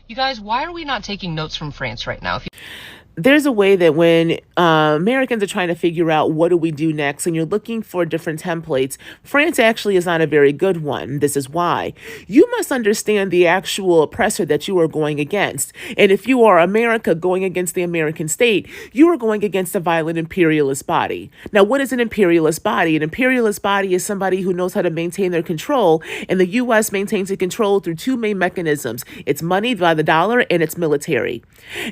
You guys, why are we not taking notes from France right now? There's a way that when Americans are trying to figure out what do we do next and you're looking for different templates, France actually is not a very good one. This is why. You must understand the actual oppressor that you are going against. And if you are America going against the American state, you are going against a violent imperialist body. Now, what is an imperialist body? An imperialist body is somebody who knows how to maintain their control, and the U.S. maintains its control through two main mechanisms. It's money by the dollar and it's military.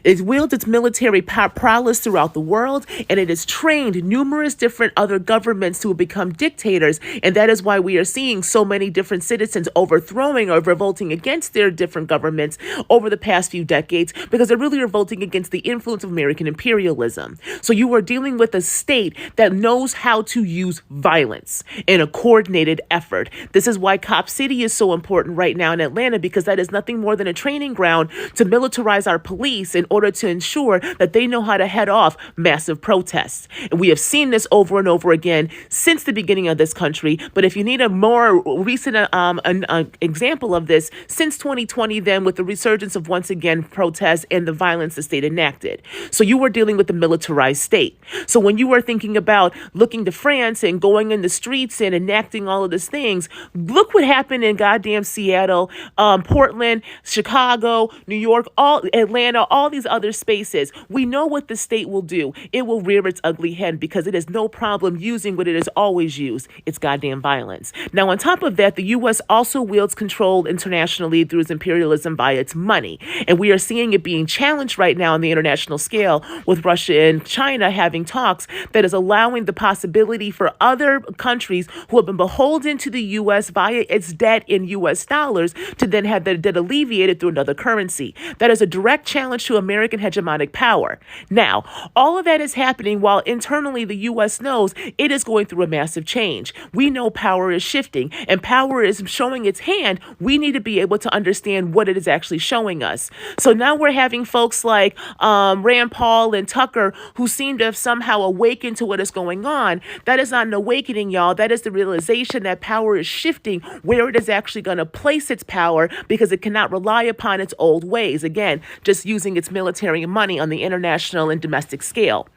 It wields its military prowess throughout the world, and it has trained numerous different other governments to become dictators, and that is why we are seeing so many different citizens overthrowing or revolting against their different governments over the past few decades, because they're really revolting against the influence of American imperialism. So you are dealing with a state that knows how to use violence in a coordinated effort. This is why Cop City is so important right now in Atlanta, because that is nothing more than a training ground to militarize our police in order to ensure that they know how to head off massive protests. And we have seen this over and over again since the beginning of this country. But if you need a more recent example of this, since 2020, then with the resurgence of once again protests and the violence the state enacted. So you were dealing with the militarized state. So when you were thinking about looking to France and going in the streets and enacting all of these things, look what happened in goddamn Seattle, Portland, Chicago, New York, Atlanta, all these other spaces. We know what the state will do. It will rear its ugly head because it has no problem using what it has always used, its goddamn violence. Now, on top of that, the U.S. also wields control internationally through its imperialism via its money. And we are seeing it being challenged right now on the international scale with Russia and China having talks that is allowing the possibility for other countries who have been beholden to the U.S. via its debt in U.S. dollars to then have their debt alleviated through another currency. That is a direct challenge to American hegemonic power. Now, all of that is happening while internally the U.S. knows it is going through a massive change. We know power is shifting and power is showing its hand. We need to be able to understand what it is actually showing us. So now we're having folks like Rand Paul and Tucker who seem to have somehow awakened to what is going on. That is not an awakening, y'all. That is the realization that power is shifting where it is actually going to place its power because it cannot rely upon its old ways. Again, just using its military and money on the international and domestic scale.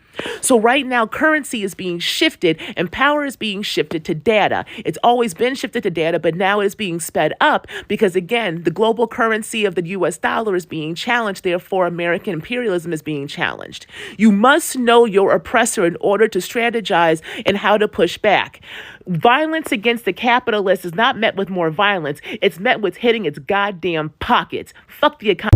So right now, currency is being shifted and power is being shifted to data. It's always been shifted to data, but now it is being sped up because, again, the global currency of the U.S. dollar is being challenged. Therefore, American imperialism is being challenged. You must know your oppressor in order to strategize and how to push back. Violence against the capitalist is not met with more violence. It's met with hitting its goddamn pockets. Fuck the economy.